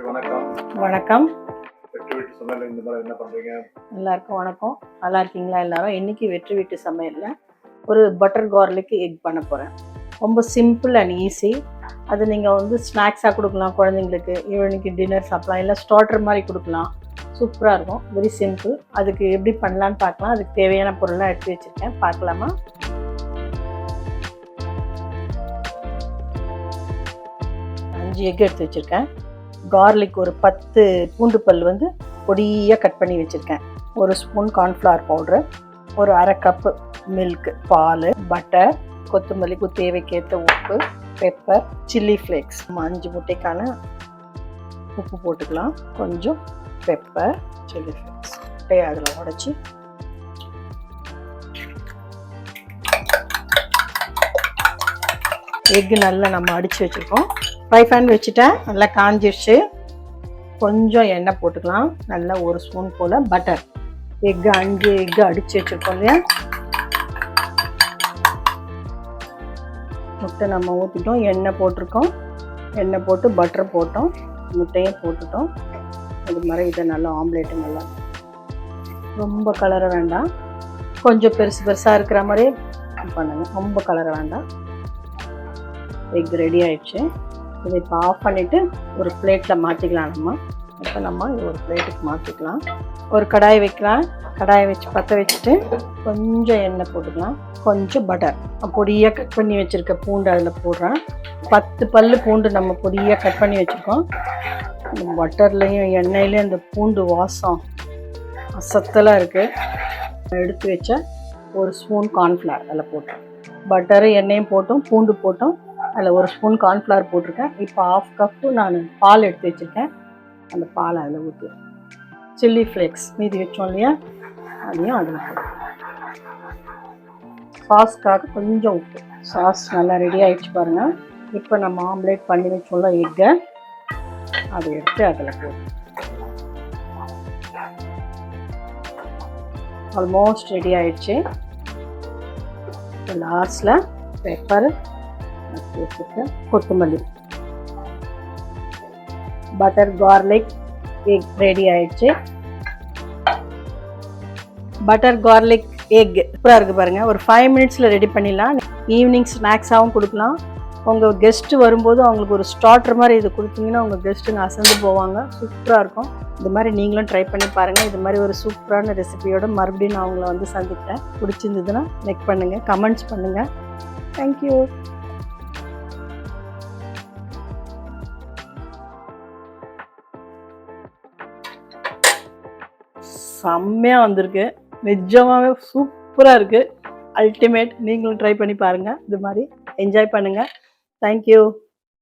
வணக்கம். எல்லாருக்கும் வணக்கம். நல்லா இருக்கீங்களா எல்லாரும்? இன்னைக்கு வெற்றி வீட்டு சமையல்ல ஒரு பட்டர் கார்லிக் எக் பண்ண போகிறேன். ரொம்ப சிம்பிள் அண்ட் ஈஸி. அது நீங்கள் வந்து ஸ்நாக்ஸாக கொடுக்கலாம் குழந்தைங்களுக்கு, ஈவினிங்க்கு டின்னர் சாப்பிடலாம், இல்லை ஸ்டார்டர் மாதிரி கொடுக்கலாம். சூப்பராக இருக்கும். Very simple. அதுக்கு எப்படி பண்ணலான்னு பார்க்கலாம். அதுக்கு தேவையான பொருள்லாம் எடுத்து வச்சுருக்கேன், பார்க்கலாமா? எக் எடுத்து வச்சுருக்கேன். கார்லிக் ஒரு 10 பூண்டு பல் வந்து பொடியாக கட் பண்ணி வச்சுருக்கேன். ஒரு ஸ்பூன் கார்ன்ஃப்ளவர் பவுட்ரு, ஒரு அரை கப்பு மில்க், பால், பட்டர், கொத்தமல்லிக்கு தேவைக்கேற்ற உப்பு, பெப்பர், சில்லி ஃப்ளேக்ஸ், 5 முட்டைக்கான உப்பு போட்டுக்கலாம், கொஞ்சம் பெப்பர், சில்லி ஃப்ளேக்ஸ் முட்டையை அதில் உடச்சி எக்கு நல்லா நம்ம அடித்து வச்சுருக்கோம். ஃப்ரை பேன் வச்சுட்டேன், நல்லா காஞ்சிடுச்சு. கொஞ்சம் எண்ணெய் போட்டுக்கலாம், நல்லா ஒரு ஸ்பூன் போல் பட்டர். 5 எக்கு அடித்து வச்சுருக்கோம் இல்லையா, முட்டை நம்ம ஊற்றிட்டோம், எண்ணெய் போட்டிருக்கோம், எண்ணெய் போட்டு பட்டர் போட்டோம், முட்டையும் போட்டுட்டோம். இது மாதிரி இதை நல்லா ஆம்லேட்டு நல்லா ரொம்ப கலர வேண்டாம், கொஞ்சம் பெருசாக இருக்கிற மாதிரி பண்ணுங்கள், ரொம்ப கலர வேண்டாம். எக் ரெடி ஆயிடுச்சு. இதை இப்போ ஆஃப் பண்ணிவிட்டு ஒரு பிளேட்டில் மாற்றிக்கலாம். நம்ம ஒரு பிளேட்டுக்கு மாற்றிக்கலாம். ஒரு கடாய் வைக்கலாம். கடாயை வச்சு பற்ற வச்சுட்டு கொஞ்சம் எண்ணெய் போட்டுக்கலாம், கொஞ்சம் பட்டர், பொடியாக கட் பண்ணி வச்சுருக்க பூண்டு அதில் போடுறேன். 10 பல் பூண்டு நம்ம பொடியாக கட் பண்ணி வச்சுருக்கோம். பட்டர்லேயும் எண்ணெயிலையும் அந்த பூண்டு வாசம் அசத்தலாக இருக்குது. எடுத்து வச்ச ஒரு ஸ்பூன் கார்ன்ஃப்ளவர் அதில் போட்டேன். பட்டரு எண்ணெயும் போட்டோம், பூண்டு போட்டோம், அதில் ஒரு ஸ்பூன் கார்ன்ஃப்ளவர் போட்டிருக்கேன். இப்போ 1/2 கப்பு நான் பால் எடுத்து வச்சுருக்கேன், அந்த பால் அதில் ஊற்றி, சில்லி ஃப்ளேக்ஸ் மீதி வச்சோம் இல்லையா, அதையும் அதில் போடுறேன். சாஸ்க்காக கொஞ்சம் உப்பு. சாஸ் நல்லா ரெடி ஆகிடுச்சு பாருங்கள். இப்போ நம்ம ஆம்லேட் பண்ணி வச்சோம்ல எக்கை, அதை எடுத்து அதில் போடுறோம். ஆல்மோஸ்ட் ரெடி ஆகிடுச்சு. லாஸ்டில் பெப்பர், கொத்தமல்லி, பட்டர் கார்லிக் எக் ரெடி ஆயிடுச்சு. பட்டர் கார்லிக் எக் சூப்பராக இருக்குது பாருங்கள். ஒரு 5 மினிட்ஸில் ரெடி பண்ணிடலாம். ஈவினிங் ஸ்நாக்ஸாகவும் கொடுக்கலாம். உங்கள் கெஸ்ட்டு வரும்போது அவங்களுக்கு ஒரு ஸ்டார்டர் மாதிரி இது கொடுத்தீங்கன்னா உங்கள் கெஸ்ட்டுங்க அசந்து போவாங்க. சூப்பராக இருக்கும். இது மாதிரி நீங்களும் ட்ரை பண்ணி பாருங்கள். இது மாதிரி ஒரு சூப்பரான ரெசிபியோட மறுபடியும் நான் அவங்கள வந்து சந்திக்கிறேன். பிடிச்சிருந்ததுன்னா லைக் பண்ணுங்கள், கமெண்ட்ஸ் பண்ணுங்கள். தேங்க்யூ. செம்மையாக வந்திருக்கு, நிஜமாகவே சூப்பராக இருக்குது, அல்டிமேட். நீங்களும் ட்ரை பண்ணி பாருங்கள், இது மாதிரி என்ஜாய் பண்ணுங்கள். தேங்க்யூ.